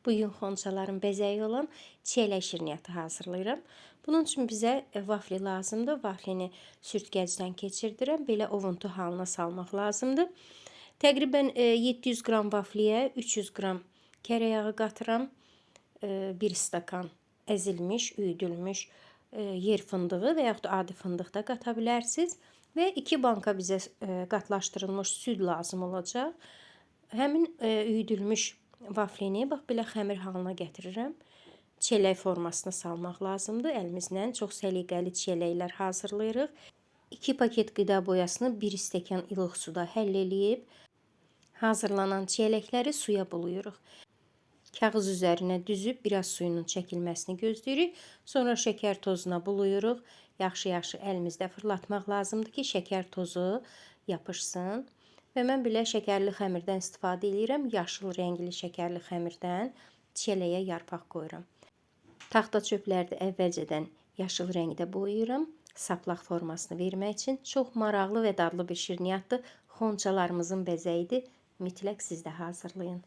Bu gün xonçaların bəzəyi olan çiyələk şirniyyatı hazırlayıram. Bunun üçün bizə vafli lazımdır. Vaflini sürtkəcdən keçirdirəm. Belə ovuntu halına salmaq lazımdır. Təqribən 700 qram vafliyə 300 qram kərə yağı qatıram. 1 stakan əzilmiş, üyüdülmüş yer fındığı və yaxud da adi fındıq da qata bilərsiniz. Və 2 banka bizə qatlaşdırılmış süd lazım olacaq. Həmin üyüdülmüş vaflini bax belə xəmir halına gətirirəm. Çiyələk formasına salmaq lazımdır. Əlimizlə çox səliqəli çiyələklər hazırlayırıq. 2 paket qida boyasını 1 stəkan ilıq suda həll eləyib hazırlanan çiyələkləri suya buluyuruq. Kağız üzərinə düzüb biraz suyunun çəkilməsini gözləyirik. Sonra şəkər tozuna buluyuruq. Yaxşı-yaxşı əlimizdə fırlatmaq lazımdır ki, şəkər tozu yapışsın. Və mən belə şəkərli xəmirdən istifadə edirəm. Yaşıl rəngli şəkərli xəmirdən çiyələyə yarpaq qoyuram. Taxta çöpləri əvvəlcədən yaşıl rəngdə boyayıram. Saplaq formasını vermək üçün çox maraqlı və dadlı bir şirniyyatdır. Xonçalarımızın bəzəyidir. Mütləq siz də hazırlayın.